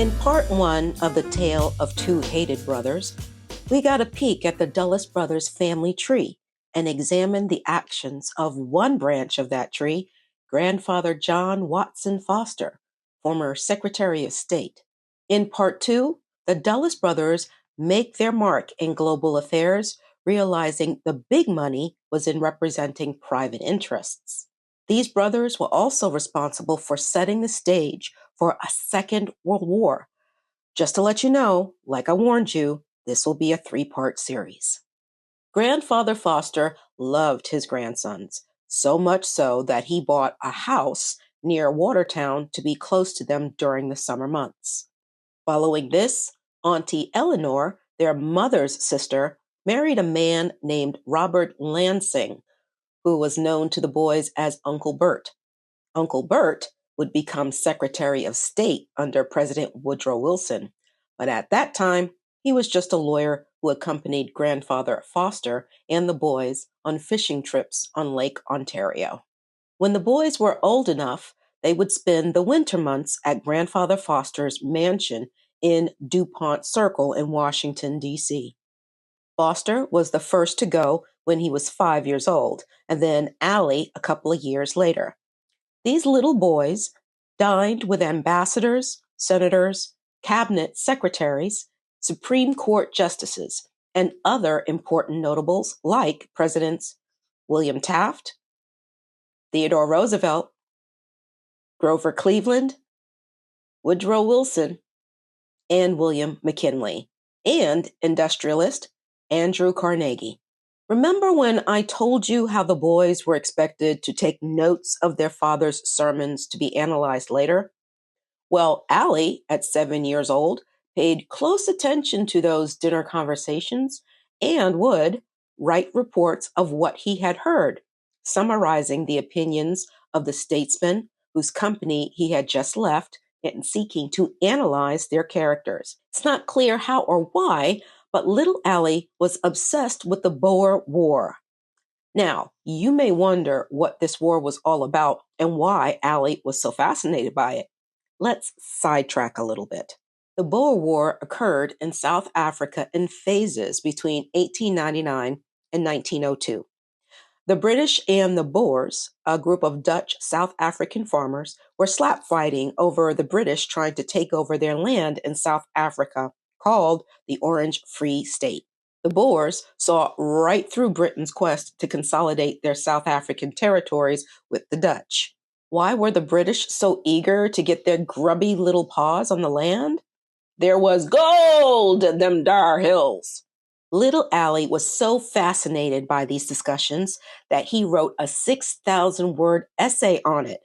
In part one of the tale of two hated brothers, we got a peek at the Dulles brothers' family tree and examined the actions of one branch of that tree, grandfather John Watson Foster, former Secretary of State. In part two, the Dulles brothers make their mark in global affairs, realizing the big money was in representing private interests. These brothers were also responsible for setting the stage for a Second World War. Just to let you know, like I warned you, this will be a three-part series. Grandfather Foster loved his grandsons, so much so that he bought a house near Watertown to be close to them during the summer months. Following this, Auntie Eleanor, their mother's sister, married a man named Robert Lansing, who was known to the boys as Uncle Bert. Uncle Bert would become Secretary of State under President Woodrow Wilson, but at that time, he was just a lawyer who accompanied Grandfather Foster and the boys on fishing trips on Lake Ontario. When the boys were old enough, they would spend the winter months at Grandfather Foster's mansion in DuPont Circle in Washington, D.C. Foster was the first to go when he was 5 years old, and then Allie a couple of years later. These little boys dined with ambassadors, senators, cabinet secretaries, Supreme Court justices, and other important notables like Presidents William Taft, Theodore Roosevelt, Grover Cleveland, Woodrow Wilson, and William McKinley, and industrialist Andrew Carnegie. Remember when I told you how the boys were expected to take notes of their father's sermons to be analyzed later? Well, Allie, at 7 years old, paid close attention to those dinner conversations and would write reports of what he had heard, summarizing the opinions of the statesmen whose company he had just left and seeking to analyze their characters. It's not clear how or why, but little Allie was obsessed with the Boer War. Now, you may wonder what this war was all about and why Allie was so fascinated by it. Let's sidetrack a little bit. The Boer War occurred in South Africa in phases between 1899 and 1902. The British and the Boers, a group of Dutch South African farmers, were slap fighting over the British trying to take over their land in South Africa, called the Orange Free State. The Boers saw right through Britain's quest to consolidate their South African territories with the Dutch. Why were the British so eager to get their grubby little paws on the land? There was gold in them dar hills. Little Allie was so fascinated by these discussions that he wrote a 6,000-word essay on it.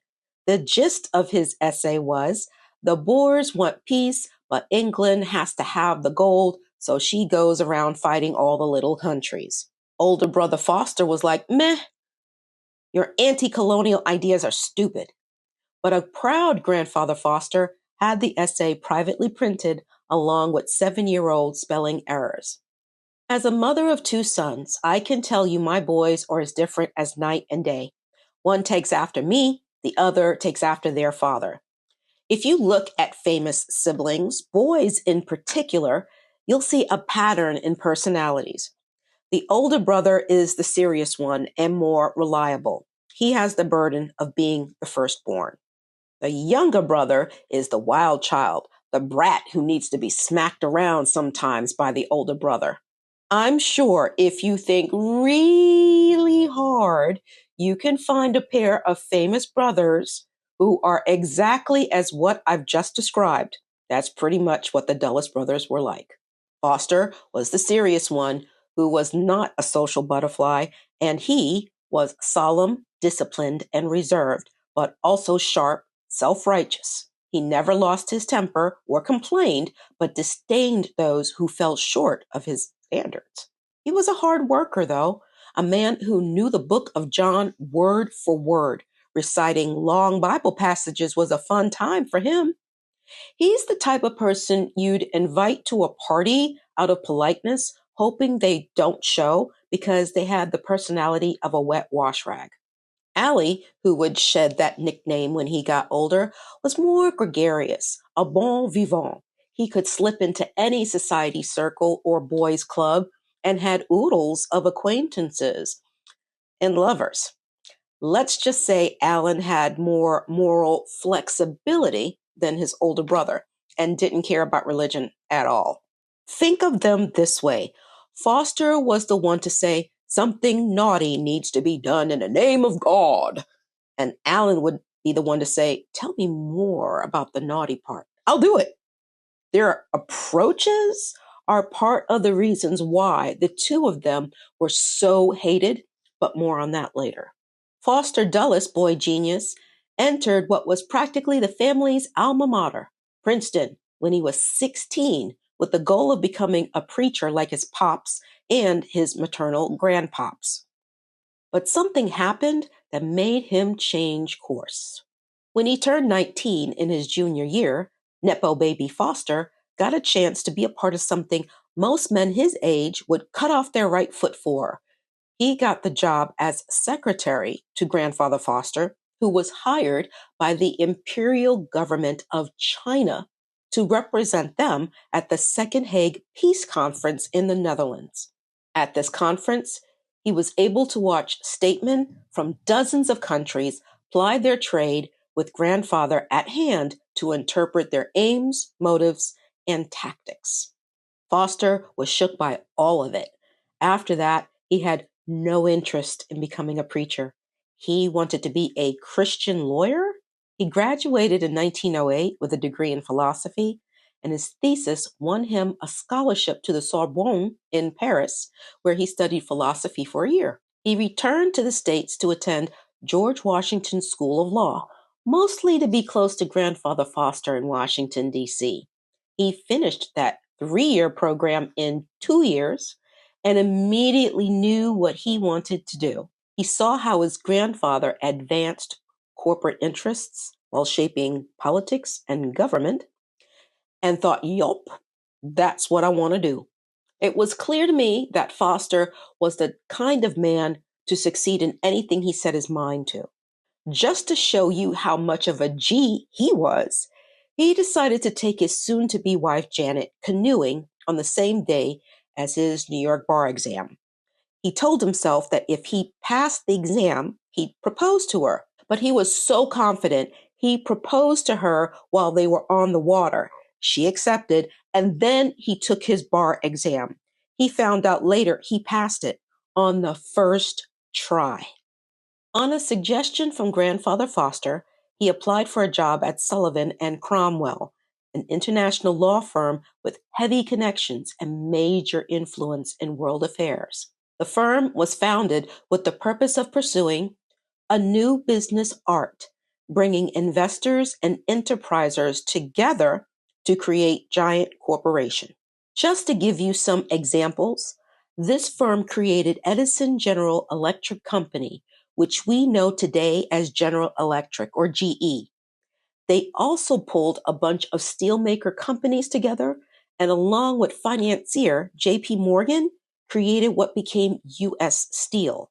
The gist of his essay was, the Boers want peace, but England has to have the gold, so she goes around fighting all the little countries. Older brother Foster was like, meh, your anti-colonial ideas are stupid. But a proud grandfather Foster had the essay privately printed along with 7-year-old spelling errors. As a mother of 2 sons, I can tell you my boys are as different as night and day. One takes after me, the other takes after their father. If you look at famous siblings, boys in particular, you'll see a pattern in personalities. The older brother is the serious one and more reliable. He has the burden of being the firstborn. The younger brother is the wild child, the brat who needs to be smacked around sometimes by the older brother. I'm sure if you think really hard, you can find a pair of famous brothers who are exactly as what I've just described. That's pretty much what the Dulles brothers were like. Foster was the serious one who was not a social butterfly, and he was solemn, disciplined, and reserved, but also sharp, self-righteous. He never lost his temper or complained, but disdained those who fell short of his standards. He was a hard worker, though, a man who knew the book of John word for word. Reciting long Bible passages was a fun time for him. He's the type of person you'd invite to a party out of politeness, hoping they don't show because they had the personality of a wet wash rag. Allie, who would shed that nickname when he got older, was more gregarious, a bon vivant. he could slip into any society circle or boys' club and had oodles of acquaintances and lovers. Let's just say Alan had more moral flexibility than his older brother and didn't care about religion at all. Think of them this way. Foster was the one to say, something naughty needs to be done in the name of God. And Alan would be the one to say, tell me more about the naughty part. I'll do it. Their approaches are part of the reasons why the two of them were so hated, but more on that later. Foster Dulles, boy genius, entered what was practically the family's alma mater, Princeton, when he was 16, with the goal of becoming a preacher like his pops and his maternal grandpops. But something happened that made him change course. When he turned 19 in his junior year, Nepo baby Foster got a chance to be a part of something most men his age would cut off their right foot for. He got the job as secretary to Grandfather Foster, who was hired by the imperial government of China to represent them at the Second Hague Peace Conference in the Netherlands. At this conference, he was able to watch statesmen from dozens of countries ply their trade with Grandfather at hand to interpret their aims, motives, and tactics. Foster was shook by all of it. After that, he had no interest in becoming a preacher. He wanted to be a Christian lawyer. He graduated in 1908 with a degree in philosophy, and his thesis won him a scholarship to the Sorbonne in Paris, where he studied philosophy for a year. He returned to the States to attend George Washington School of Law, mostly to be close to Grandfather Foster in Washington, D.C. He finished that 3-year program in 2 years and immediately knew what he wanted to do. He saw how his grandfather advanced corporate interests while shaping politics and government and thought, yup, that's what I want to do. It was clear to me that Foster was the kind of man to succeed in anything he set his mind to. Just to show you how much of a G he was, he decided to take his soon-to-be wife Janet canoeing on the same day as his New York bar exam. He told himself that if he passed the exam, he'd propose to her. But he was so confident, he proposed to her while they were on the water. She accepted, and then he took his bar exam. He found out later he passed it on the first try. On a suggestion from Grandfather Foster, he applied for a job at Sullivan and Cromwell, an international law firm with heavy connections and major influence in world affairs. The firm was founded with the purpose of pursuing a new business art, bringing investors and enterprisers together to create giant corporation. Just to give you some examples, this firm created Edison General Electric Company, which we know today as General Electric or GE. They also pulled a bunch of steelmaker companies together, and along with financier JP Morgan, created what became US Steel.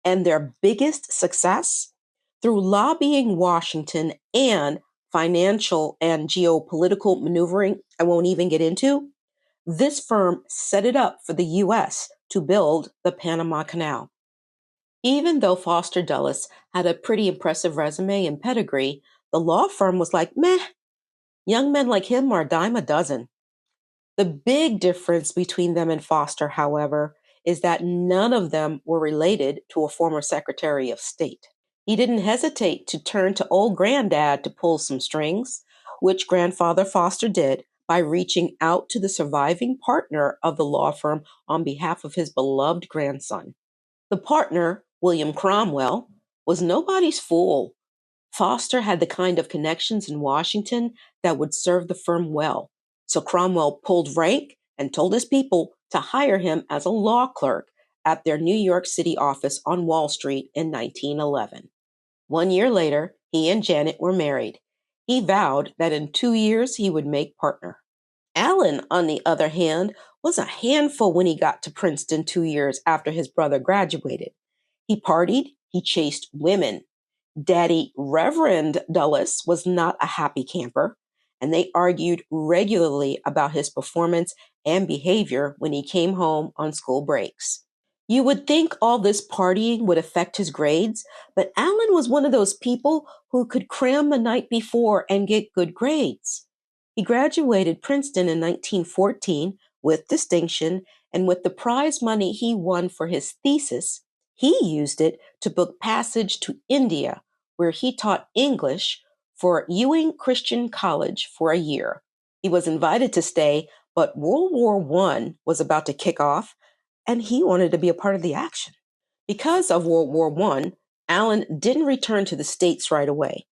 And their biggest success? Through lobbying Washington and financial and geopolitical maneuvering I won't even get into, this firm set it up for the US to build the Panama Canal. Even though Foster Dulles had a pretty impressive resume and pedigree, the law firm was like, meh, young men like him are a dime a dozen. The big difference between them and Foster, however, is that none of them were related to a former Secretary of State. He didn't hesitate to turn to old granddad to pull some strings, which Grandfather Foster did by reaching out to the surviving partner of the law firm on behalf of his beloved grandson. The partner, William Cromwell, was nobody's fool. Foster had the kind of connections in Washington that would serve the firm well. So Cromwell pulled rank and told his people to hire him as a law clerk at their New York City office on Wall Street in 1911. 1 year later, he and Janet were married. He vowed that in 2 years he would make partner. Allen, on the other hand, was a handful when he got to Princeton 2 years after his brother graduated. He partied, he chased women. Daddy Reverend Dulles was not a happy camper, and they argued regularly about his performance and behavior when he came home on school breaks. You would think all this partying would affect his grades, but Allen was one of those people who could cram the night before and get good grades. He graduated Princeton in 1914 with distinction, and with the prize money he won for his thesis, he used it to book passage to India, where he taught English for Ewing Christian College for a year. He was invited to stay, but World War I was about to kick off, and he wanted to be a part of the action. Because of World War I, Allen didn't return to the States right away.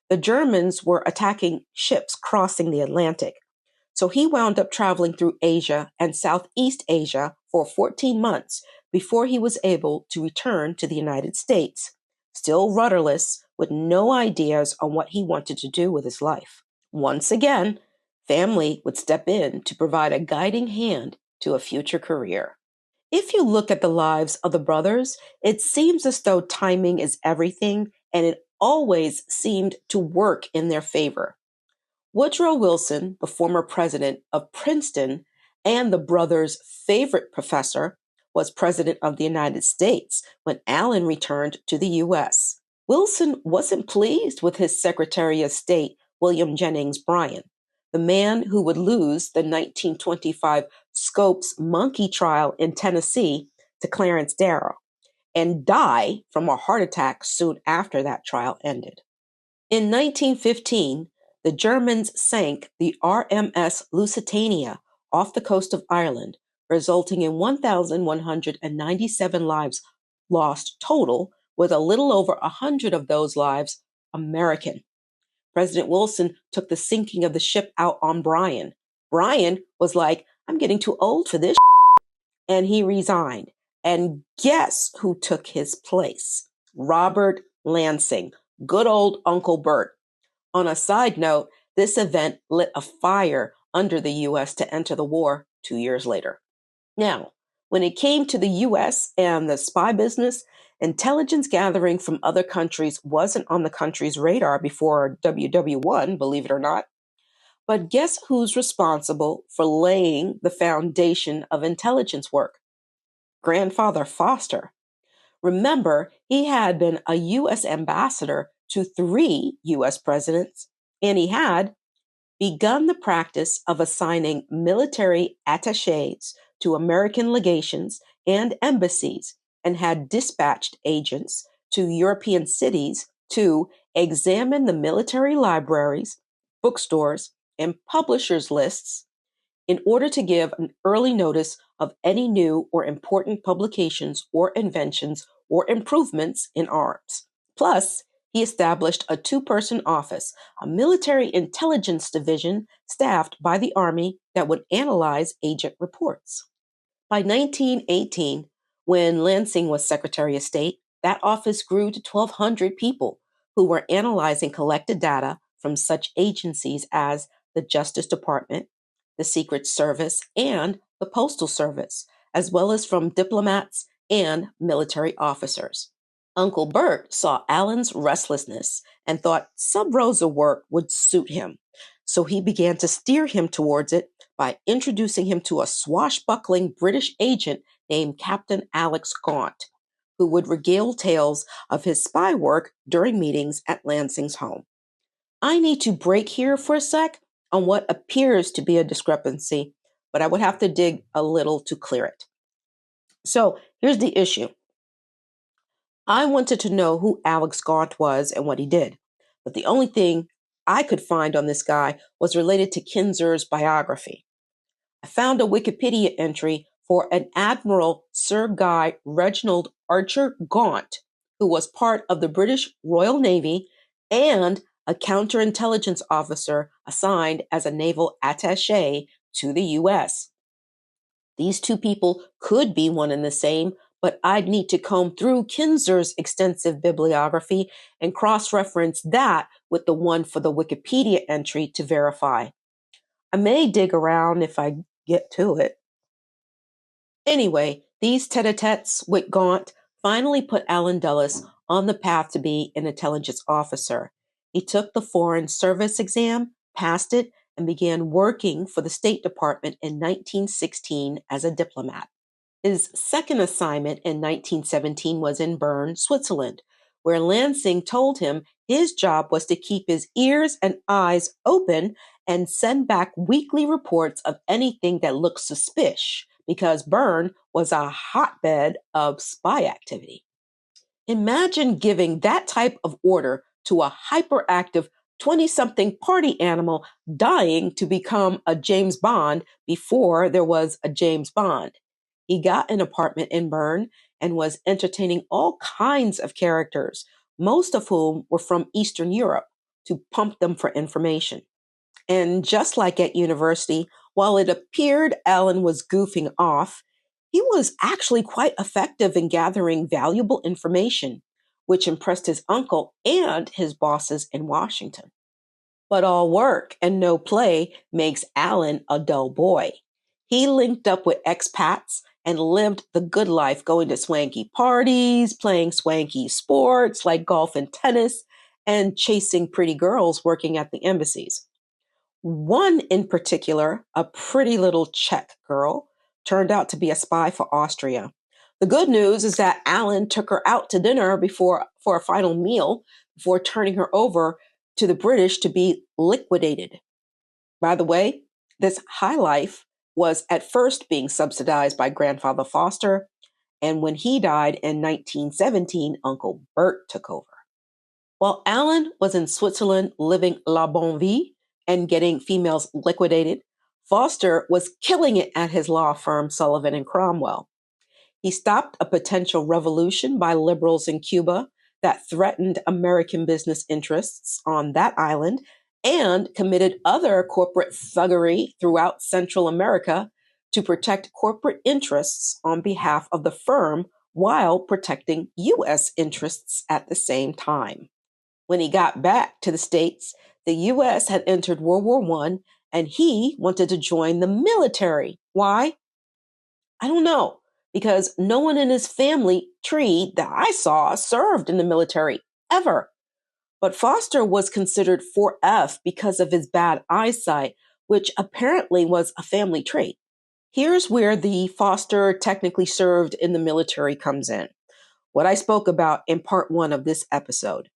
The Germans were attacking ships crossing the Atlantic, so he wound up traveling through Asia and Southeast Asia for 14 months before he was able to return to the United States, still rudderless, with no ideas on what he wanted to do with his life. Once again, family would step in to provide a guiding hand to a future career. If you look at the lives of the brothers, it seems as though timing is everything, and it always seemed to work in their favor. Woodrow Wilson, the former president of Princeton and the brothers' favorite professor, was president of the United States when Allen returned to the U.S. Wilson wasn't pleased with his Secretary of State, William Jennings Bryan, the man who would lose the 1925 Scopes monkey trial in Tennessee to Clarence Darrow and die from a heart attack soon after that trial ended. In 1915, the Germans sank the RMS Lusitania off the coast of Ireland, resulting in 1,197 lives lost total, with a little over 100 of those lives American. President Wilson took the sinking of the ship out on Bryan. Bryan was like, I'm getting too old for this, and he resigned. And guess who took his place? Robert Lansing, good old Uncle Bert. On a side note, this event lit a fire under the U.S. to enter the war 2 years later. Now, when it came to the U.S. and the spy business, intelligence gathering from other countries wasn't on the country's radar before WW1, believe it or not. But guess who's responsible for laying the foundation of intelligence work? Grandfather Foster. Remember, he had been a U.S. ambassador to 3 U.S. presidents, and he had begun the practice of assigning military attachés to American legations and embassies, and had dispatched agents to European cities to examine the military libraries, bookstores, and publishers' lists in order to give an early notice of any new or important publications or inventions or improvements in arms. Plus, he established a 2-person office, a military intelligence division staffed by the Army that would analyze agent reports. By 1918, when Lansing was Secretary of State, that office grew to 1,200 people who were analyzing collected data from such agencies as the Justice Department, the Secret Service, and the Postal Service, as well as from diplomats and military officers. Uncle Bert saw Allen's restlessness and thought sub rosa work would suit him, so he began to steer him towards it by introducing him to a swashbuckling British agent named Captain Alex Gaunt, who would regale tales of his spy work during meetings at Lansing's home. I need to break here for a sec on what appears to be a discrepancy, but I would have to dig a little to clear it. So here's the issue. I wanted to know who Alex Gaunt was and what he did, but the only thing I could find on this guy was related to Kinzer's biography. I found a Wikipedia entry for an Admiral Sir Guy Reginald Archer Gaunt, who was part of the British Royal Navy and a counterintelligence officer assigned as a naval attaché to the U.S. These two people could be one and the same, but I'd need to comb through Kinzer's extensive bibliography and cross-reference that with the one for the Wikipedia entry to verify. I may dig around if I get to it. Anyway, these tete-a-tetes with Gaunt finally put Allen Dulles on the path to be an intelligence officer. He took the Foreign Service exam, passed it, and began working for the State Department in 1916 as a diplomat. His second assignment in 1917 was in Bern, Switzerland, where Lansing told him his job was to keep his ears and eyes open and send back weekly reports of anything that looked suspicious, because Bern was a hotbed of spy activity. Imagine giving that type of order to a hyperactive 20-something party animal dying to become a James Bond before there was a James Bond. He got an apartment in Bern and was entertaining all kinds of characters, most of whom were from Eastern Europe, to pump them for information. And just like at university, while it appeared Allen was goofing off, he was actually quite effective in gathering valuable information, which impressed his uncle and his bosses in Washington. But all work and no play makes Allen a dull boy. He linked up with expats and lived the good life, going to swanky parties, playing swanky sports like golf and tennis, and chasing pretty girls working at the embassies. One in particular, a pretty little Czech girl, turned out to be a spy for Austria. The good news is that Allen took her out to dinner for a final meal before turning her over to the British to be liquidated. By the way, this high life was at first being subsidized by grandfather Foster, and when he died in 1917, Uncle Bert took over. While Allen was in Switzerland living la bonne vie and getting females liquidated, Foster was killing it at his law firm, Sullivan and Cromwell. He stopped a potential revolution by liberals in Cuba that threatened American business interests on that island, and committed other corporate thuggery throughout Central America to protect corporate interests on behalf of the firm while protecting U.S. interests at the same time. When he got back to the States, the U.S. had entered World War I, and he wanted to join the military. Why? I don't know, because no one in his family tree that I saw served in the military, ever. But Foster was considered 4F because of his bad eyesight, which apparently was a family trait. Here's where the Foster technically served in the military comes in, what I spoke about in part 1 of this episode.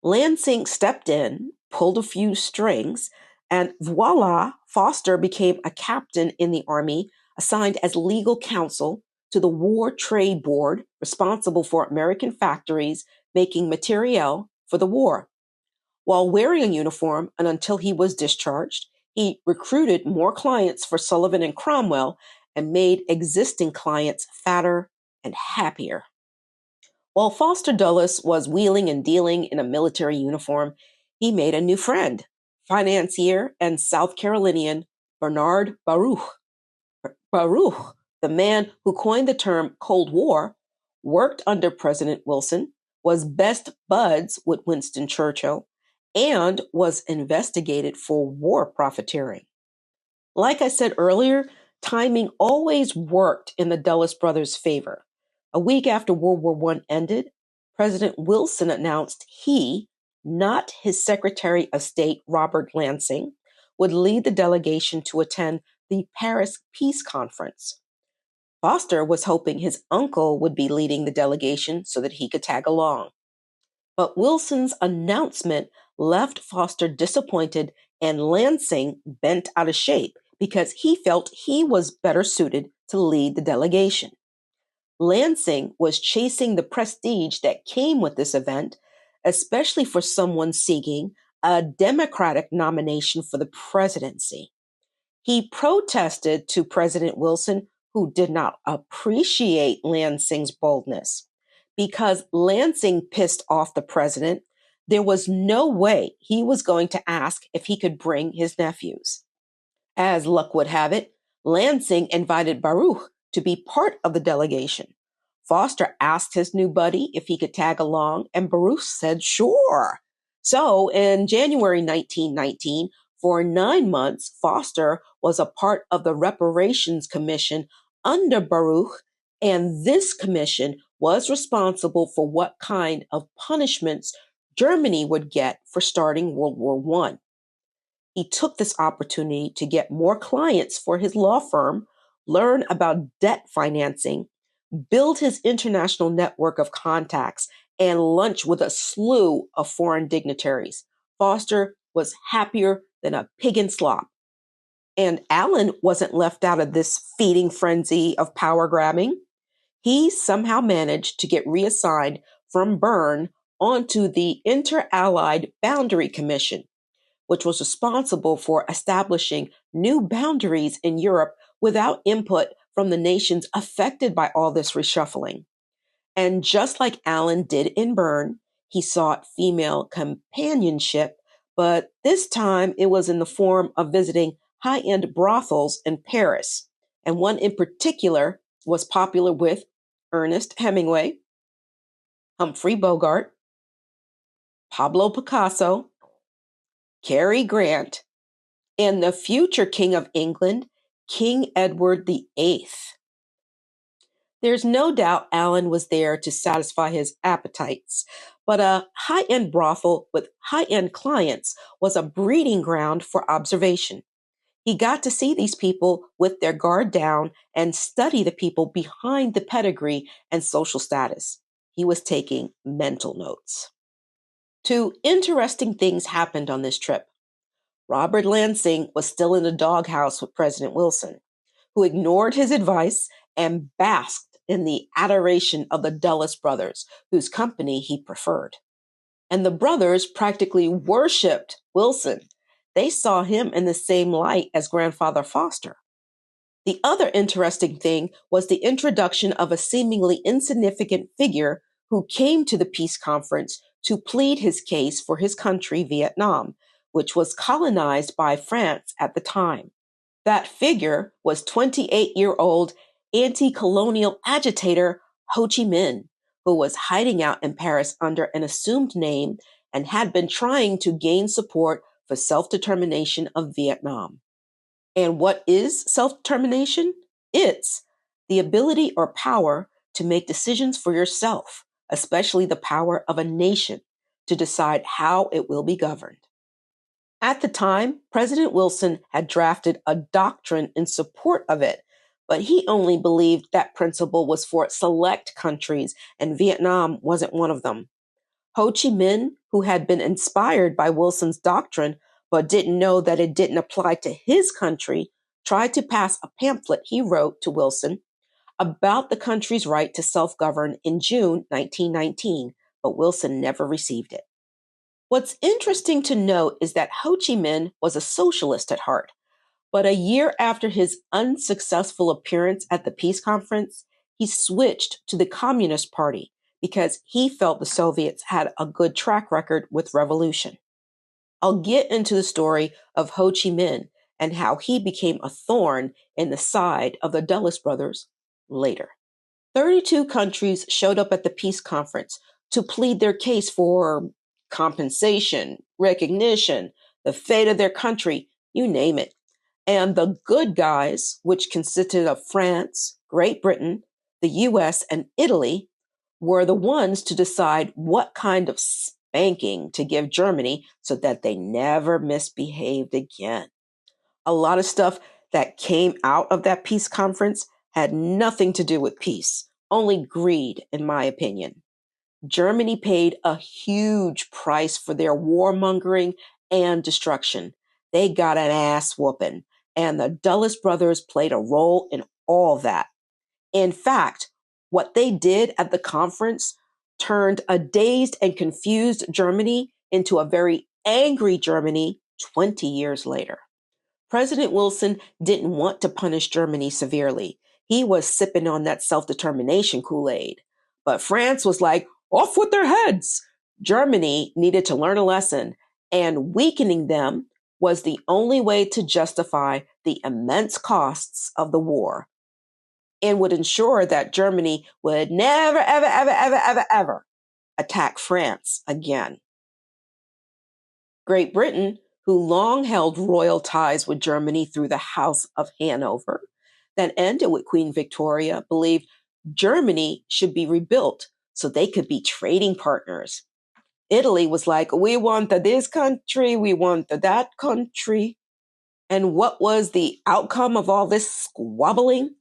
Lansing stepped in, pulled a few strings, and voila, Foster became a captain in the Army, assigned as legal counsel to the War Trade Board, responsible for American factories making materiel for the war. While wearing a uniform and until he was discharged, he recruited more clients for Sullivan and Cromwell and made existing clients fatter and happier. While Foster Dulles was wheeling and dealing in a military uniform, he made a new friend, financier and South Carolinian Bernard Baruch. Baruch, the man who coined the term Cold War, worked under President Wilson, was best buds with Winston Churchill, and was investigated for war profiteering. Like I said earlier, timing always worked in the Dulles brothers' favor. A week after World War I ended, President Wilson announced he, not his Secretary of State Robert Lansing, would lead the delegation to attend the Paris Peace Conference. Foster was hoping his uncle would be leading the delegation so that he could tag along. But Wilson's announcement left Foster disappointed and Lansing bent out of shape because he felt he was better suited to lead the delegation. Lansing was chasing the prestige that came with this event, especially for someone seeking a Democratic nomination for the presidency. He protested to President Wilson, who did not appreciate Lansing's boldness. Because Lansing pissed off the president, there was no way he was going to ask if he could bring his nephews. As luck would have it, Lansing invited Baruch to be part of the delegation. Foster asked his new buddy if he could tag along, and Baruch said sure. So in January 1919, for 9 months, Foster was a part of the Reparations Commission under Baruch, and this commission was responsible for what kind of punishments Germany would get for starting World War I. He took this opportunity to get more clients for his law firm, learn about debt financing, build his international network of contacts, and lunch with a slew of foreign dignitaries. Foster was happier than a pig in slop. And Allen wasn't left out of this feeding frenzy of power grabbing. He somehow managed to get reassigned from Bern onto the Inter-Allied Boundary Commission, which was responsible for establishing new boundaries in Europe without input from the nations affected by all this reshuffling. And just like Allen did in Bern, he sought female companionship, but this time it was in the form of visiting high-end brothels in Paris. And one in particular was popular with Ernest Hemingway, Humphrey Bogart, Pablo Picasso, Cary Grant, and the future King of England, King Edward VIII. There's no doubt Allen was there to satisfy his appetites, but a high-end brothel with high-end clients was a breeding ground for observation. He got to see these people with their guard down and study the people behind the pedigree and social status. He was taking mental notes. Two interesting things happened on this trip. Robert Lansing was still in the doghouse with President Wilson, who ignored his advice and basked in the adoration of the Dulles brothers, whose company he preferred. And the brothers practically worshipped Wilson. They saw him in the same light as Grandfather Foster. The other interesting thing was the introduction of a seemingly insignificant figure who came to the peace conference to plead his case for his country, Vietnam, which was colonized by France at the time. That figure was 28-year-old anti-colonial agitator Ho Chi Minh, who was hiding out in Paris under an assumed name and had been trying to gain support for self-determination of Vietnam. And what is self-determination? It's the ability or power to make decisions for yourself, especially the power of a nation to decide how it will be governed. At the time, President Wilson had drafted a doctrine in support of it, but he only believed that principle was for select countries, and Vietnam wasn't one of them. Ho Chi Minh, who had been inspired by Wilson's doctrine but didn't know that it didn't apply to his country, tried to pass a pamphlet he wrote to Wilson about the country's right to self-govern in June 1919, but Wilson never received it. What's interesting to note is that Ho Chi Minh was a socialist at heart, but a year after his unsuccessful appearance at the peace conference, he switched to the Communist Party because he felt the Soviets had a good track record with revolution. I'll get into the story of Ho Chi Minh and how he became a thorn in the side of the Dulles brothers later. 32 countries showed up at the peace conference to plead their case for compensation, recognition, the fate of their country, you name it. And the good guys, which consisted of France, Great Britain, the US, and Italy, were the ones to decide what kind of spanking to give Germany so that they never misbehaved again. A lot of stuff that came out of that peace conference had nothing to do with peace, only greed, in my opinion. Germany paid a huge price for their warmongering and destruction. They got an ass whooping, and the Dulles brothers played a role in all that. In fact, what they did at the conference turned a dazed and confused Germany into a very angry Germany 20 years later. President Wilson didn't want to punish Germany severely. He was sipping on that self-determination Kool-Aid. But France was like, off with their heads. Germany needed to learn a lesson, and weakening them was the only way to justify the immense costs of the war and would ensure that Germany would never, ever, ever, ever, ever, ever attack France again. Great Britain, who long held royal ties with Germany through the House of Hanover, that ended with Queen Victoria, believed Germany should be rebuilt so they could be trading partners. Italy was like, we want this country, we want that country. And what was the outcome of all this squabbling?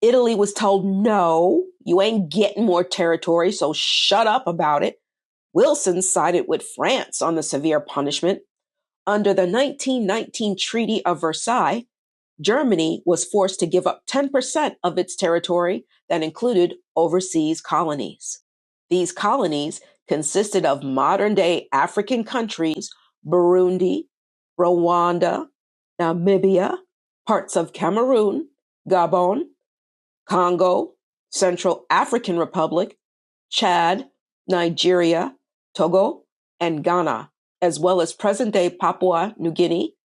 Italy was told, no, you ain't getting more territory, so shut up about it. Wilson sided with France on the severe punishment. Under the 1919 Treaty of Versailles, Germany was forced to give up 10% of its territory that included overseas colonies. These colonies consisted of modern-day African countries, Burundi, Rwanda, Namibia, parts of Cameroon, Gabon, Congo, Central African Republic, Chad, Nigeria, Togo, and Ghana, as well as present-day Papua New Guinea,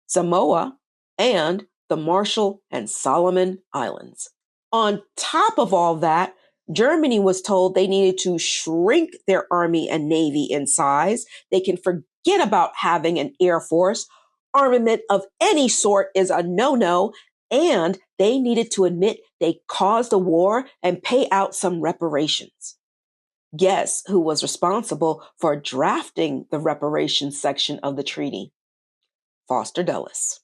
Samoa, and the Marshall and Solomon Islands. On top of all that, Germany was told they needed to shrink their army and navy in size. They can forget about having an air force. Armament of any sort is a no-no, and they needed to admit they caused a war and pay out some reparations. Guess who was responsible for drafting the reparations section of the treaty? Foster Dulles.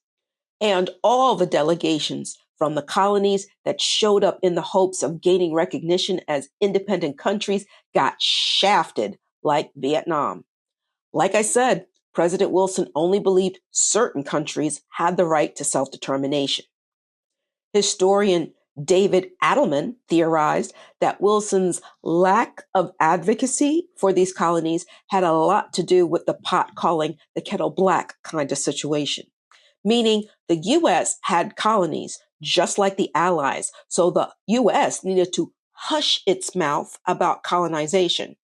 And all the delegations from the colonies that showed up in the hopes of gaining recognition as independent countries got shafted like Vietnam. Like I said, President Wilson only believed certain countries had the right to self-determination. Historian David Adelman theorized that Wilson's lack of advocacy for these colonies had a lot to do with the pot calling the kettle black kind of situation, meaning the U.S. had colonies just like the Allies, so the U.S. needed to hush its mouth about colonization.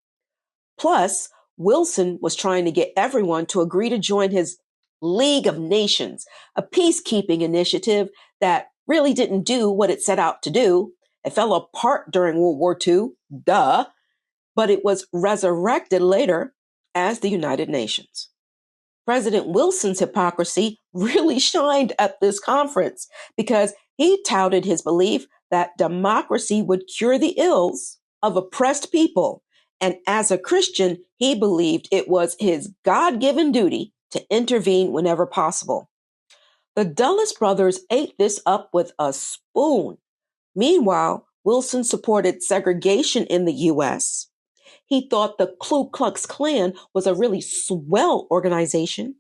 Plus, Wilson was trying to get everyone to agree to join his League of Nations, a peacekeeping initiative that really didn't do what it set out to do. It fell apart during World War II, duh, but it was resurrected later as the United Nations. President Wilson's hypocrisy really shined at this conference because he touted his belief that democracy would cure the ills of oppressed people. And as a Christian, he believed it was his God-given duty to intervene whenever possible. The Dulles brothers ate this up with a spoon. Meanwhile, Wilson supported segregation in the U.S. He thought the Ku Klux Klan was a really swell organization,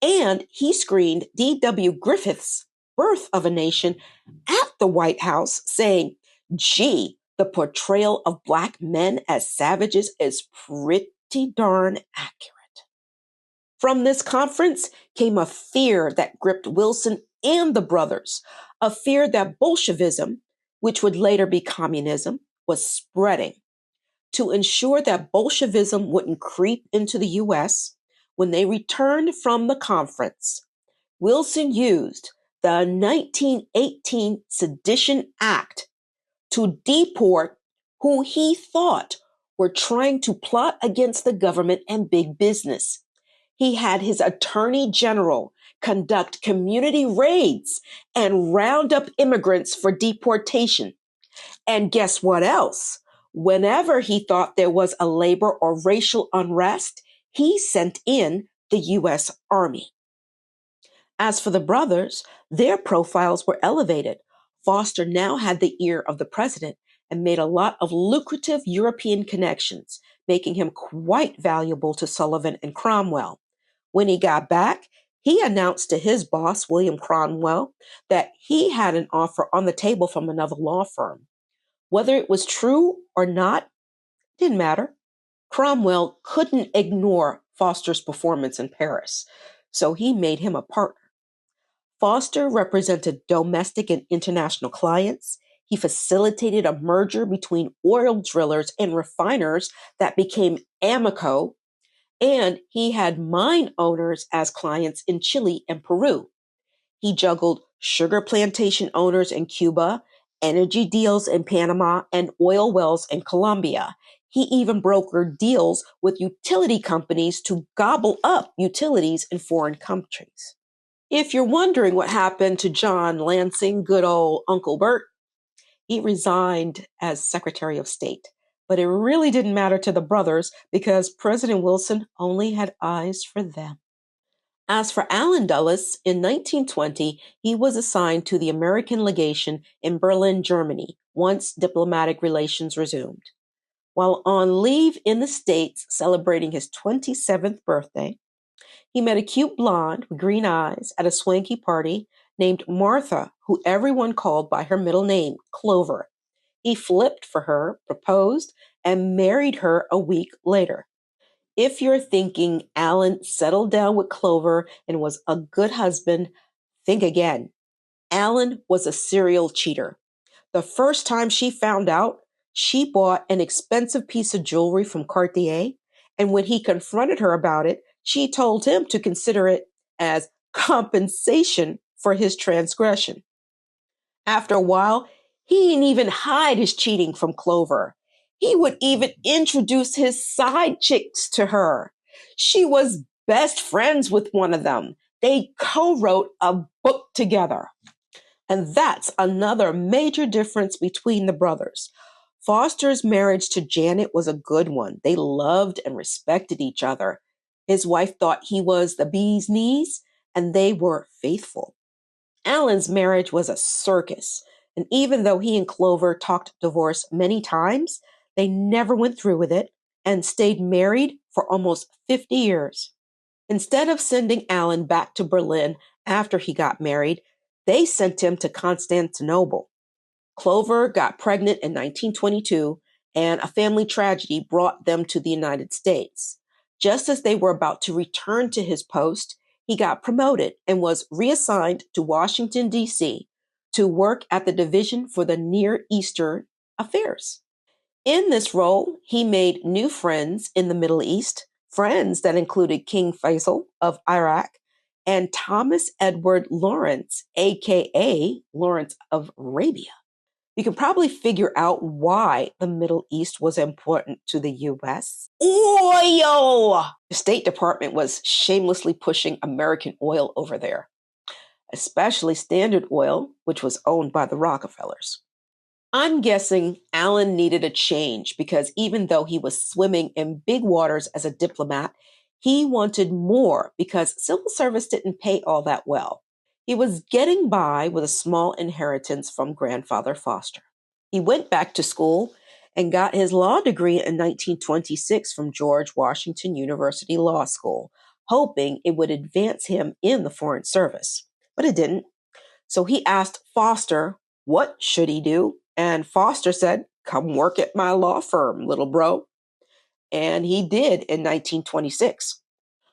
and he screened D.W. Griffith's Birth of a Nation at the White House, saying, gee, the portrayal of Black men as savages is pretty darn accurate. From this conference came a fear that gripped Wilson and the brothers, a fear that Bolshevism, which would later be communism, was spreading. To ensure that Bolshevism wouldn't creep into the U.S., when they returned from the conference, Wilson used the 1918 Sedition Act to deport who he thought were trying to plot against the government and big business. He had his attorney general conduct community raids and round up immigrants for deportation. And guess what else? Whenever he thought there was a labor or racial unrest, he sent in the U.S. Army. As for the brothers, their profiles were elevated. Foster now had the ear of the president and made a lot of lucrative European connections, making him quite valuable to Sullivan and Cromwell. When he got back, he announced to his boss, William Cromwell, that he had an offer on the table from another law firm. Whether it was true or not, didn't matter. Cromwell couldn't ignore Foster's performance in Paris, so he made him a partner. Foster represented domestic and international clients. He facilitated a merger between oil drillers and refiners that became Amoco, and he had mine owners as clients in Chile and Peru. He juggled sugar plantation owners in Cuba, energy deals in Panama, and oil wells in Colombia. He even brokered deals with utility companies to gobble up utilities in foreign countries. If you're wondering what happened to John Lansing, good old Uncle Bert, he resigned as Secretary of State. But it really didn't matter to the brothers because President Wilson only had eyes for them. As for Allen Dulles, in 1920, he was assigned to the American legation in Berlin, Germany, once diplomatic relations resumed. While on leave in the States celebrating his 27th birthday, he met a cute blonde with green eyes at a swanky party named Martha, who everyone called by her middle name, Clover. He flipped for her, proposed, and married her a week later. If you're thinking Allen settled down with Clover and was a good husband, think again. Allen was a serial cheater. The first time she found out, she bought an expensive piece of jewelry from Cartier, and when he confronted her about it, she told him to consider it as compensation for his transgression. After a while, he didn't even hide his cheating from Clover. He would even introduce his side chicks to her. She was best friends with one of them. They co-wrote a book together. And that's another major difference between the brothers. Foster's marriage to Janet was a good one. They loved and respected each other. His wife thought he was the bee's knees, and they were faithful. Allen's marriage was a circus, and even though he and Clover talked divorce many times, they never went through with it and stayed married for almost 50 years. Instead of sending Allen back to Berlin after he got married, they sent him to Constantinople. Clover got pregnant in 1922, and a family tragedy brought them to the United States. Just as they were about to return to his post, he got promoted and was reassigned to Washington, D.C. to work at the Division for the Near Eastern Affairs. In this role, he made new friends in the Middle East, friends that included King Faisal of Iraq and Thomas Edward Lawrence, aka Lawrence of Arabia. You can probably figure out why the Middle East was important to the US. Oil! The State Department was shamelessly pushing American oil over there, especially Standard Oil, which was owned by the Rockefellers. I'm guessing Allen needed a change because even though he was swimming in big waters as a diplomat, he wanted more because civil service didn't pay all that well. He was getting by with a small inheritance from grandfather Foster. He went back to school and got his law degree in 1926 from George Washington University Law School, hoping it would advance him in the Foreign Service. But it didn't. So he asked Foster, what should he do? And Foster said, come work at my law firm, little bro. And he did in 1926.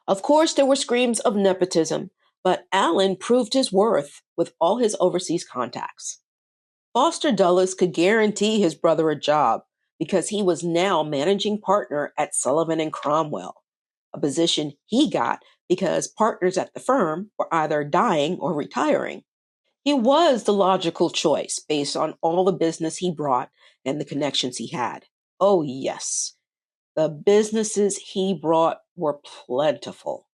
Of course, there were screams of nepotism, but Allen proved his worth with all his overseas contacts. Foster Dulles could guarantee his brother a job because he was now managing partner at Sullivan and Cromwell, a position he got because partners at the firm were either dying or retiring. He was the logical choice based on all the business he brought and the connections he had. Oh, yes, the businesses he brought were plentiful.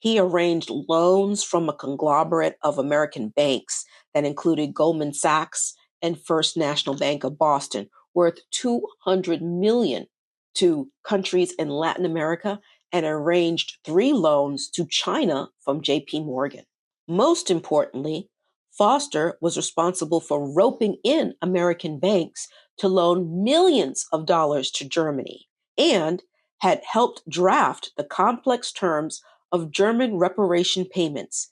He arranged loans from a conglomerate of American banks that included Goldman Sachs and First National Bank of Boston, worth $200 million to countries in Latin America, and arranged 3 loans to China from JP Morgan. Most importantly, Foster was responsible for roping in American banks to loan millions of dollars to Germany and had helped draft the complex terms of German reparation payments,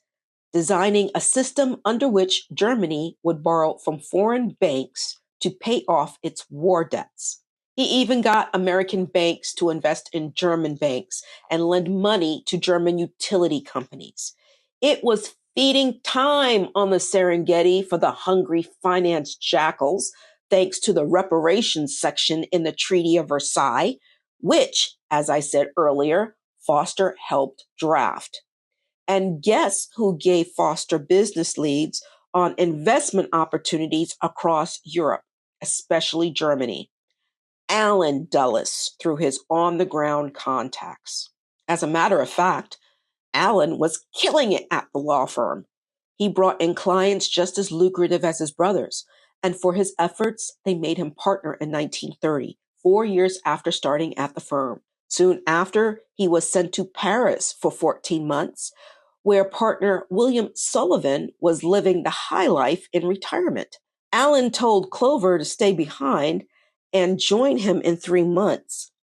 designing a system under which Germany would borrow from foreign banks to pay off its war debts. He even got American banks to invest in German banks and lend money to German utility companies. It was feeding time on the Serengeti for the hungry finance jackals, thanks to the reparations section in the Treaty of Versailles, which, as I said earlier, Foster helped draft. And guess who gave Foster business leads on investment opportunities across Europe, especially Germany? Allen Dulles through his on-the-ground contacts. As a matter of fact, Allen was killing it at the law firm. He brought in clients just as lucrative as his brothers, and for his efforts, they made him partner in 1930, 4 years after starting at the firm. Soon after, he was sent to Paris for 14 months, where partner William Sullivan was living the high life in retirement. Allen told Clover to stay behind and join him in 3 months.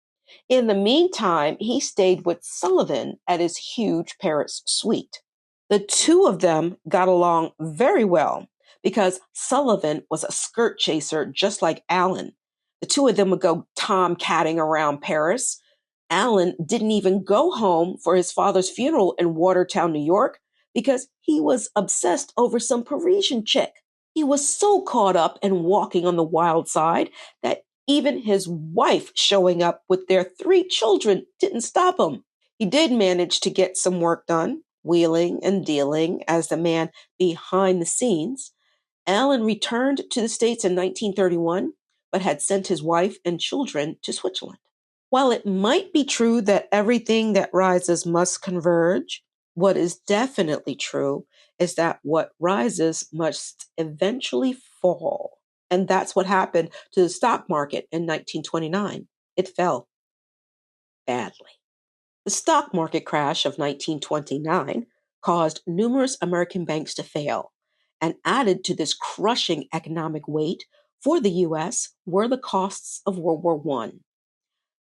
In the meantime, he stayed with Sullivan at his huge Paris suite. The two of them got along very well because Sullivan was a skirt chaser just like Allen. The two of them would go tomcatting around Paris. Allen didn't even go home for his father's funeral in Watertown, New York, because he was obsessed over some Parisian chick. He was so caught up in walking on the wild side that even his wife showing up with their 3 children didn't stop him. He did manage to get some work done, wheeling and dealing as the man behind the scenes. Allen returned to the States in 1931, but had sent his wife and children to Switzerland. While it might be true that everything that rises must converge, what is definitely true is that what rises must eventually fall. And that's what happened to the stock market in 1929. It fell badly. The stock market crash of 1929 caused numerous American banks to fail, and added to this crushing economic weight for the U.S. were the costs of World War I.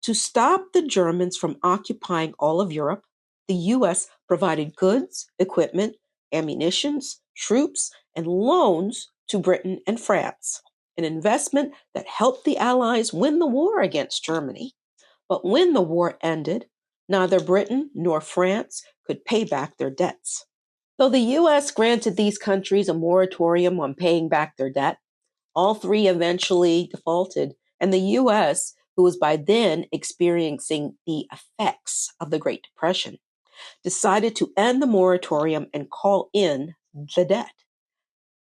To stop the Germans from occupying all of Europe, the U.S. provided goods, equipment, ammunitions, troops, and loans to Britain and France, an investment that helped the Allies win the war against Germany. But when the war ended, neither Britain nor France could pay back their debts. Though the U.S. granted these countries a moratorium on paying back their debt, all three eventually defaulted, and the U.S., who was by then experiencing the effects of the Great Depression, decided to end the moratorium and call in the debt.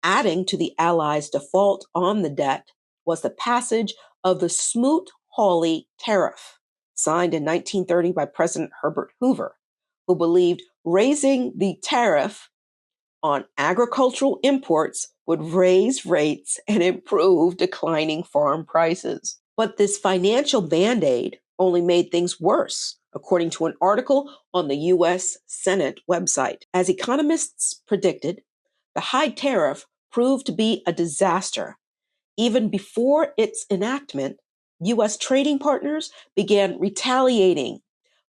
Adding to the Allies' default on the debt was the passage of the Smoot-Hawley Tariff, signed in 1930 by President Herbert Hoover, who believed raising the tariff on agricultural imports would raise rates and improve declining farm prices. But this financial band-aid only made things worse, according to an article on the U.S. Senate website. As economists predicted, the high tariff proved to be a disaster. Even before its enactment, U.S. trading partners began retaliating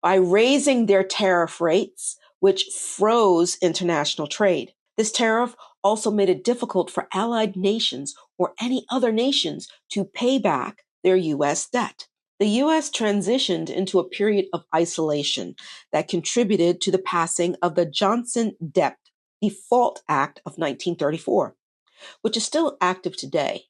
by raising their tariff rates, which froze international trade. This tariff also made it difficult for allied nations or any other nations to pay back their U.S. debt. The U.S. transitioned into a period of isolation that contributed to the passing of the Johnson Debt Default Act of 1934, which is still active today.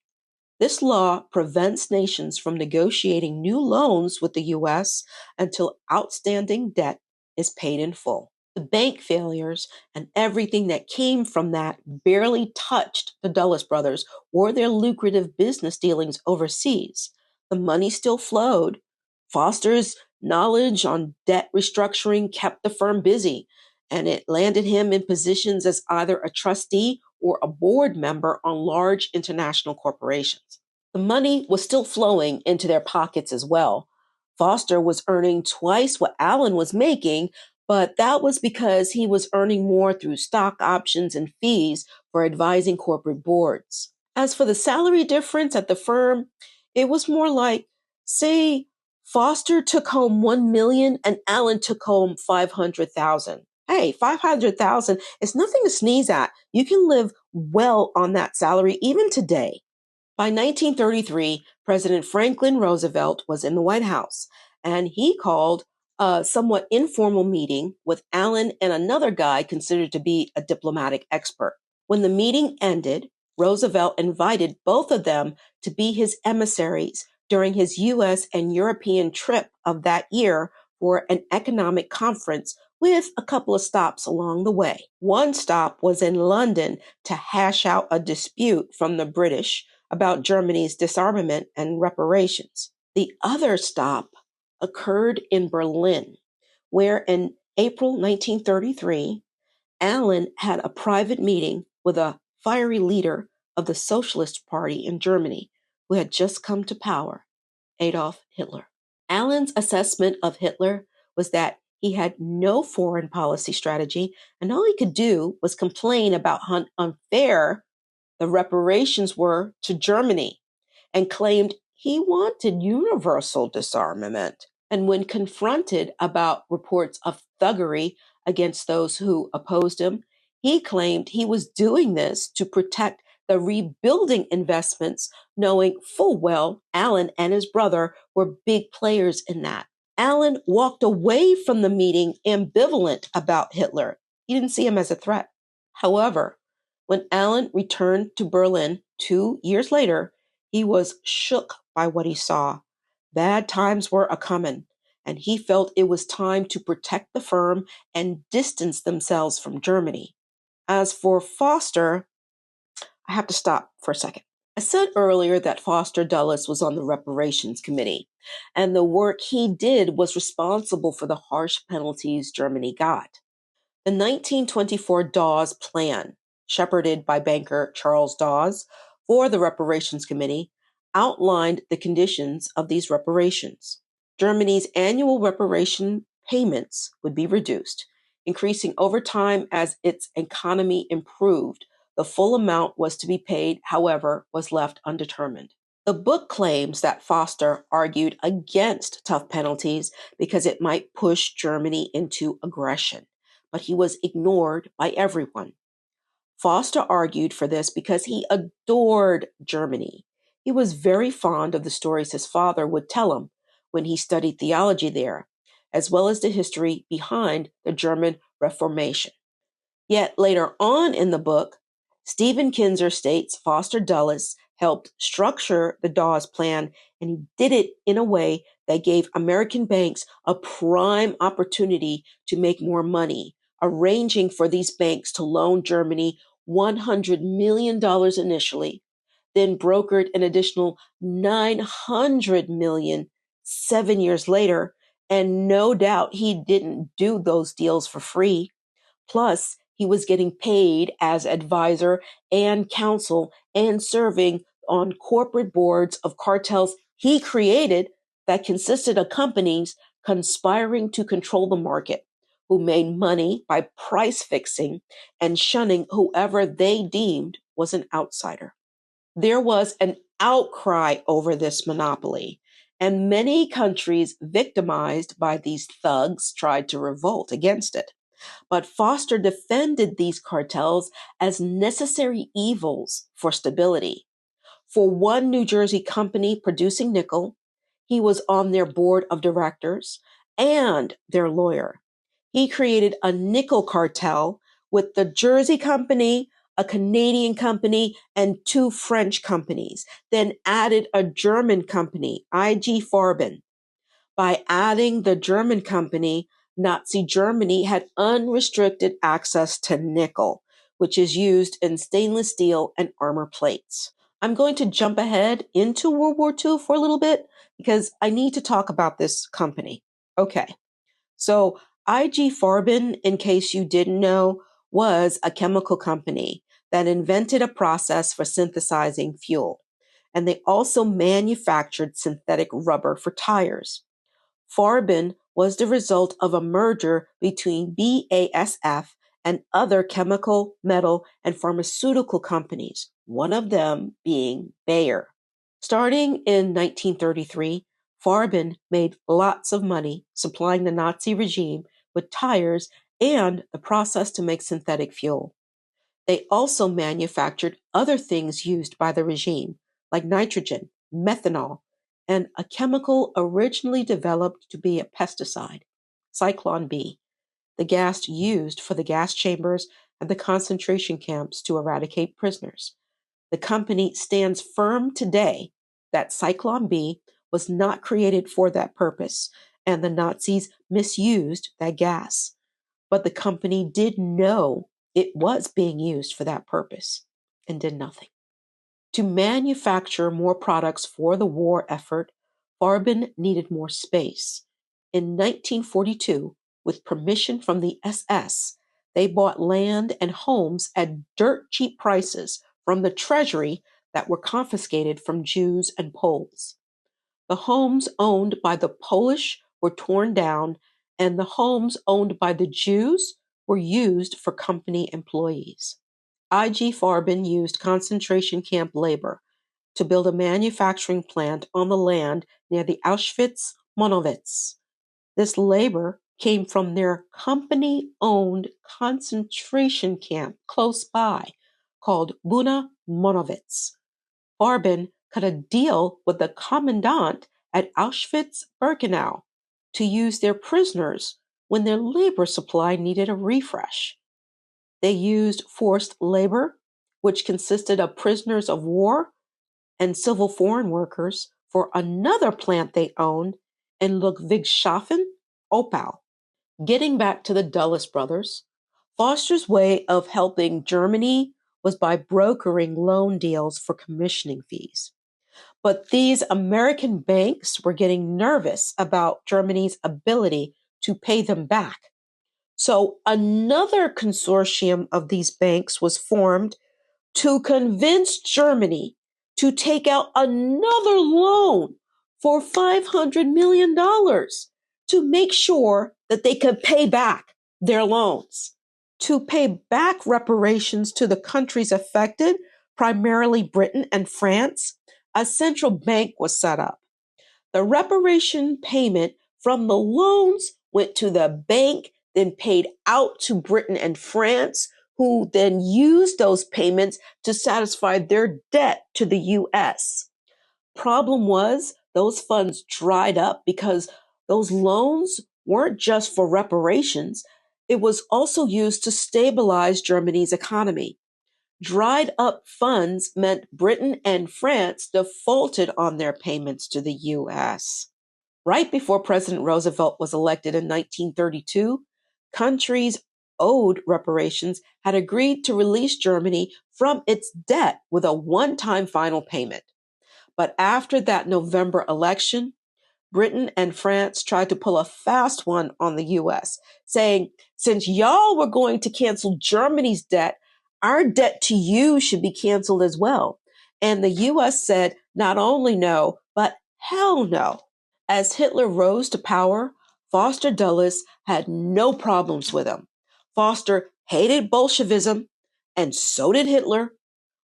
This law prevents nations from negotiating new loans with the U.S. until outstanding debt is paid in full. The bank failures and everything that came from that barely touched the Dulles brothers or their lucrative business dealings overseas. The money still flowed. Foster's knowledge on debt restructuring kept the firm busy, and it landed him in positions as either a trustee or a board member on large international corporations. The money was still flowing into their pockets as well. Foster was earning twice what Allen was making, but that was because he was earning more through stock options and fees for advising corporate boards. As for the salary difference at the firm, it was more like, say, Foster took home $1 million and Allen took home $500,000. Hey, $500,000 is nothing to sneeze at. You can live well on that salary even today. By 1933, President Franklin Roosevelt was in the White House, and he called a somewhat informal meeting with Allen and another guy considered to be a diplomatic expert. When the meeting ended, Roosevelt invited both of them to be his emissaries during his U.S. and European trip of that year for an economic conference with a couple of stops along the way. One stop was in London to hash out a dispute from the British about Germany's disarmament and reparations. The other stop occurred in Berlin, where in April 1933, Allen had a private meeting with a fiery leader of the Socialist Party in Germany who had just come to power. Adolf Hitler. Allen's assessment of Hitler was that he had no foreign policy strategy, and all he could do was complain about how unfair the reparations were to Germany, and claimed he wanted universal disarmament. And when confronted about reports of thuggery against those who opposed him, he claimed he was doing this to protect the rebuilding investments, knowing full well Allen and his brother were big players in that. Allen walked away from the meeting ambivalent about Hitler. He didn't see him as a threat. However, when Allen returned to Berlin 2 years later, he was shook by what he saw. Bad times were a comin', and he felt it was time to protect the firm and distance themselves from Germany. As for Foster, I have to stop for a second. I said earlier that Foster Dulles was on the reparations committee, and the work he did was responsible for the harsh penalties Germany got. The 1924 Dawes Plan, shepherded by banker Charles Dawes for the Reparations Committee, outlined the conditions of these reparations. Germany's annual reparation payments would be reduced, increasing over time as its economy improved. The full amount was to be paid, however, was left undetermined. The book claims that Foster argued against tough penalties because it might push Germany into aggression, but he was ignored by everyone. Foster argued for this because he adored Germany. He was very fond of the stories his father would tell him when he studied theology there, as well as the history behind the German Reformation. Yet later on in the book, Stephen Kinzer states Foster Dulles helped structure the Dawes Plan, and he did it in a way that gave American banks a prime opportunity to make more money, arranging for these banks to loan Germany $100 million initially, then brokered an additional $900 million 7 years later. And no doubt he didn't do those deals for free. Plus, he was getting paid as advisor and counsel and serving on corporate boards of cartels he created that consisted of companies conspiring to control the market, who made money by price fixing and shunning whoever they deemed was an outsider. There was an outcry over this monopoly, and many countries victimized by these thugs tried to revolt against it. But Foster defended these cartels as necessary evils for stability. For one New Jersey company producing nickel, he was on their board of directors and their lawyer. He created a nickel cartel with the Jersey company, a Canadian company, and two French companies, then added a German company, IG Farben. By adding the German company, Nazi Germany had unrestricted access to nickel, which is used in stainless steel and armor plates. I'm going to jump ahead into World War II for a little bit because I need to talk about this company. Okay, so IG Farben, in case you didn't know, was a chemical company that invented a process for synthesizing fuel, and they also manufactured synthetic rubber for tires. Farben was the result of a merger between BASF and other chemical, metal, and pharmaceutical companies, one of them being Bayer. Starting in 1933, Farben made lots of money supplying the Nazi regime with tires and the process to make synthetic fuel. They also manufactured other things used by the regime, like nitrogen, methanol, and a chemical originally developed to be a pesticide, Cyclone B, the gas used for the gas chambers and the concentration camps to eradicate prisoners. The company stands firm today that Cyclone B was not created for that purpose, and the Nazis misused that gas. But the company did know it was being used for that purpose and did nothing. To manufacture more products for the war effort, Farben needed more space. In 1942, with permission from the SS, they bought land and homes at dirt cheap prices from the treasury that were confiscated from Jews and Poles. The homes owned by the Polish were torn down, and the homes owned by the Jews were used for company employees. I.G. Farben used concentration camp labor to build a manufacturing plant on the land near the Auschwitz Monowitz. This labor came from their company owned concentration camp close by called Buna Monowitz. Farben cut a deal with the commandant at Auschwitz-Birkenau to use their prisoners when their labor supply needed a refresh. They used forced labor, which consisted of prisoners of war and civil foreign workers, for another plant they owned in Ludwigshafen, Opau. Getting back to the Dulles brothers, Foster's way of helping Germany was by brokering loan deals for commissioning fees. But these American banks were getting nervous about Germany's ability to pay them back. So another consortium of these banks was formed to convince Germany to take out another loan for $500 million to make sure that they could pay back their loans. To pay back reparations to the countries affected, primarily Britain and France, a central bank was set up. The reparation payment from the loans went to the bank, then paid out to Britain and France, who then used those payments to satisfy their debt to the US. Problem was, those funds dried up because those loans weren't just for reparations, it was also used to stabilize Germany's economy. Dried up funds meant Britain and France defaulted on their payments to the US. Right before President Roosevelt was elected in 1932, countries owed reparations had agreed to release Germany from its debt with a one-time final payment. But after that November election, Britain and France tried to pull a fast one on the US, saying, since y'all were going to cancel Germany's debt, our debt to you should be canceled as well. And the US said not only no, but hell no. As Hitler rose to power, Foster Dulles had no problems with him. Foster hated Bolshevism, and so did Hitler,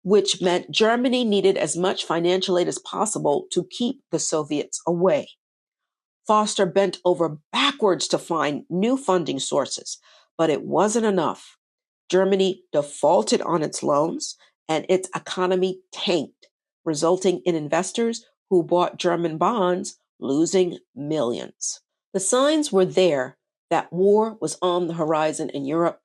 which meant Germany needed as much financial aid as possible to keep the Soviets away. Foster bent over backwards to find new funding sources, but it wasn't enough. Germany defaulted on its loans, and its economy tanked, resulting in investors who bought German bonds losing millions. The signs were there that war was on the horizon in Europe,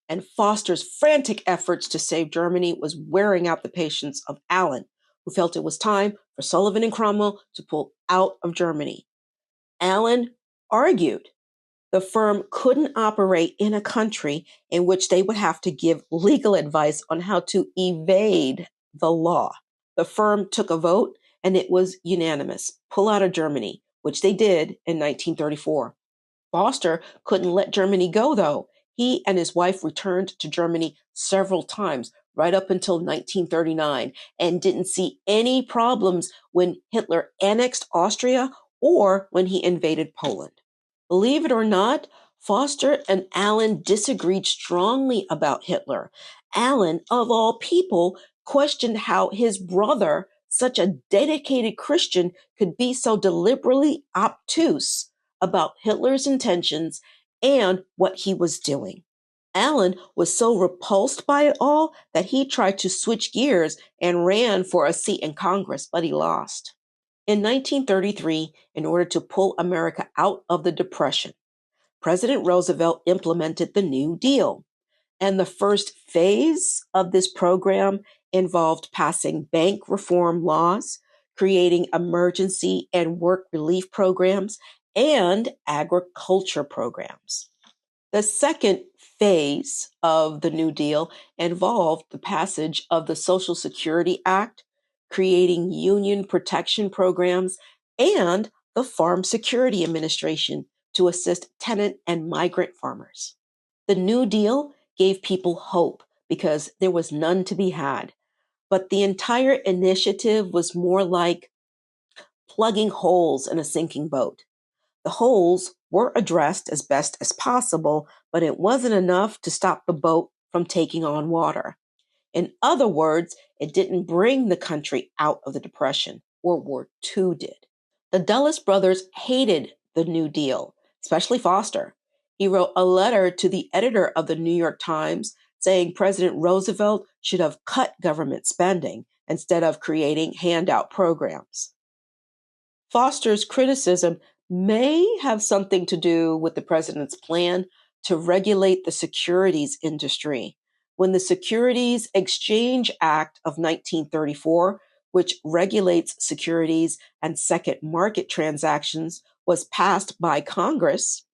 and Foster's frantic efforts to save Germany was wearing out the patience of Allen, who felt it was time for Sullivan and Cromwell to pull out of Germany. Allen argued the firm couldn't operate in a country in which they would have to give legal advice on how to evade the law. The firm took a vote, and it was unanimous. Pull out of Germany, which they did in 1934. Foster couldn't let Germany go, though. He and his wife returned to Germany several times, right up until 1939, and didn't see any problems when Hitler annexed Austria or when he invaded Poland. Believe it or not, Foster and Allen disagreed strongly about Hitler. Allen, of all people, questioned how his brother, such a dedicated Christian, could be so deliberately obtuse about Hitler's intentions and what he was doing. Allen was so repulsed by it all that he tried to switch gears and ran for a seat in Congress, but he lost. In 1933, in order to pull America out of the Depression, President Roosevelt implemented the New Deal. And the first phase of this program involved passing bank reform laws, creating emergency and work relief programs, and agriculture programs. The second phase of the New Deal involved the passage of the Social Security Act, creating union protection programs, and the Farm Security Administration to assist tenant and migrant farmers. The New Deal gave people hope because there was none to be had, but the entire initiative was more like plugging holes in a sinking boat. The holes were addressed as best as possible, but it wasn't enough to stop the boat from taking on water. In other words, it didn't bring the country out of the Depression. World War II did. The Dulles brothers hated the New Deal, especially Foster. He wrote a letter to the editor of the New York Times saying President Roosevelt should have cut government spending instead of creating handout programs. Foster's criticism may have something to do with the president's plan to regulate the securities industry. When the Securities Exchange Act of 1934, which regulates securities and second market transactions, was passed by Congress,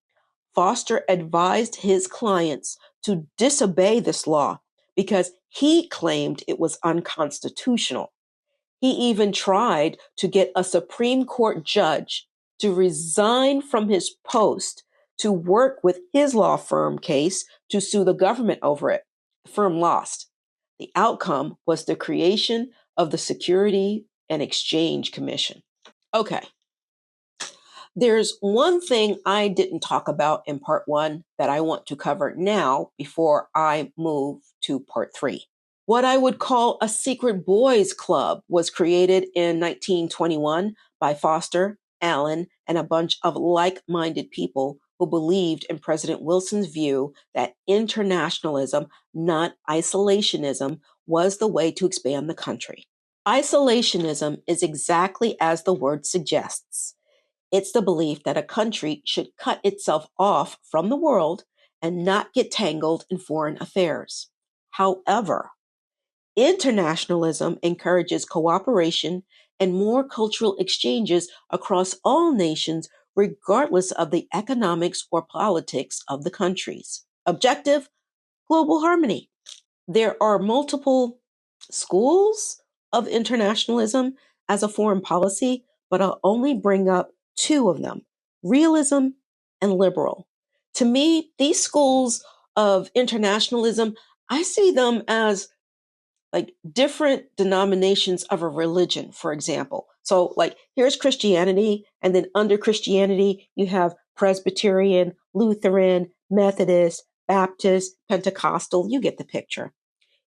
Foster advised his clients to disobey this law because he claimed it was unconstitutional. He even tried to get a Supreme Court judge to resign from his post to work with his law firm case to sue the government over it. The firm lost. The outcome was the creation of the Security and Exchange Commission. Okay. There's one thing I didn't talk about in part one that I want to cover now before I move to part three. What I would call a secret boys club was created in 1921 by Foster, Allen, and a bunch of like-minded people who believed in President Wilson's view that internationalism, not isolationism, was the way to expand the country. Isolationism is exactly as the word suggests. It's the belief that a country should cut itself off from the world and not get tangled in foreign affairs. However, internationalism encourages cooperation and more cultural exchanges across all nations, regardless of the economics or politics of the countries. Objective: global harmony. There are multiple schools of internationalism as a foreign policy, but I'll only bring up two of them: realism and liberal. To me, these schools of internationalism, I see them as like different denominations of a religion, for example. So, like, here's Christianity, and then under Christianity, you have Presbyterian, Lutheran, Methodist, Baptist, Pentecostal. You get the picture.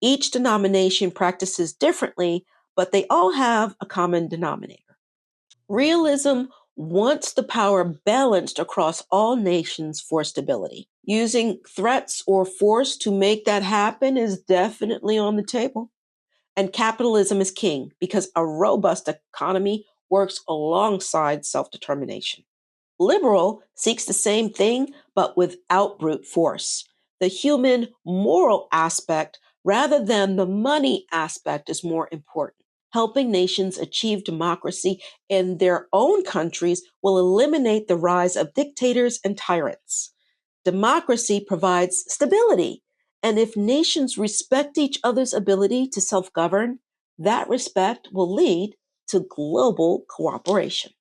Each denomination practices differently, but they all have a common denominator. Realism wants the power balanced across all nations for stability. Using threats or force to make that happen is definitely on the table. And capitalism is king because a robust economy works alongside self-determination. Liberal seeks the same thing, but without brute force. The human moral aspect rather than the money aspect is more important. Helping nations achieve democracy in their own countries will eliminate the rise of dictators and tyrants. Democracy provides stability, and if nations respect each other's ability to self govern, that respect will lead to global cooperation.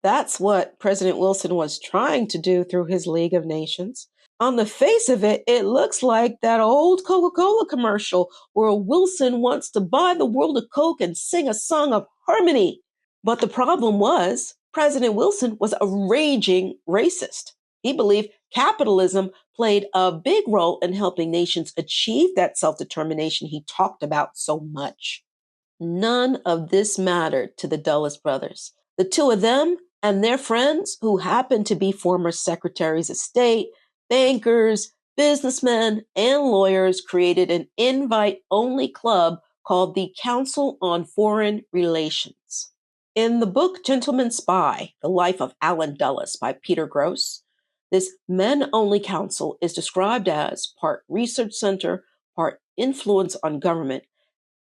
That's what President Wilson was trying to do through his League of Nations. On the face of it, it looks like that old Coca-Cola commercial where Wilson wants to buy the world a Coke and sing a song of harmony. But the problem was, President Wilson was a raging racist. He believed capitalism played a big role in helping nations achieve that self-determination he talked about so much. None of this mattered to the Dulles brothers. The two of them and their friends, who happened to be former secretaries of state, bankers, businessmen, and lawyers, created an invite-only club called the Council on Foreign Relations. In the book Gentleman's Spy, The Life of Allen Dulles by Peter Gross, this men-only council is described as part research center, part influence on government,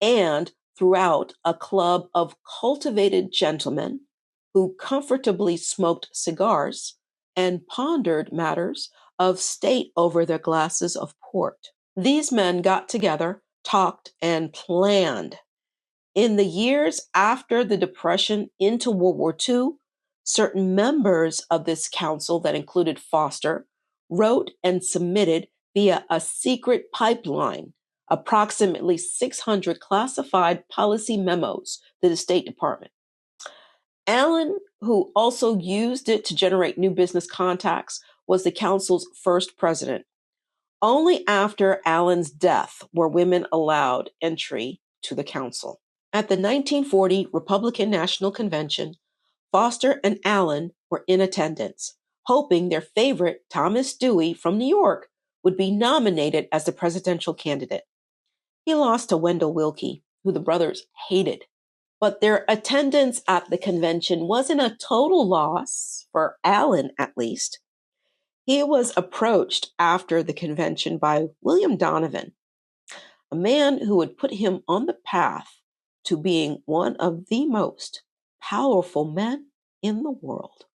and throughout a club of cultivated gentlemen who comfortably smoked cigars and pondered matters of state over their glasses of port. These men got together, talked, and planned. In the years after the Depression into World War II, certain members of this council that included Foster wrote and submitted via a secret pipeline approximately 600 classified policy memos to the State Department. Allen, who also used it to generate new business contacts, was the council's first president. Only after Allen's death were women allowed entry to the council. At the 1940 Republican National Convention, Foster and Allen were in attendance, hoping their favorite Thomas Dewey from New York would be nominated as the presidential candidate. He lost to Wendell Willkie, who the brothers hated. But their attendance at the convention wasn't a total loss, for Allen at least. He was approached after the convention by William Donovan, a man who would put him on the path to being one of the most powerful men in the world.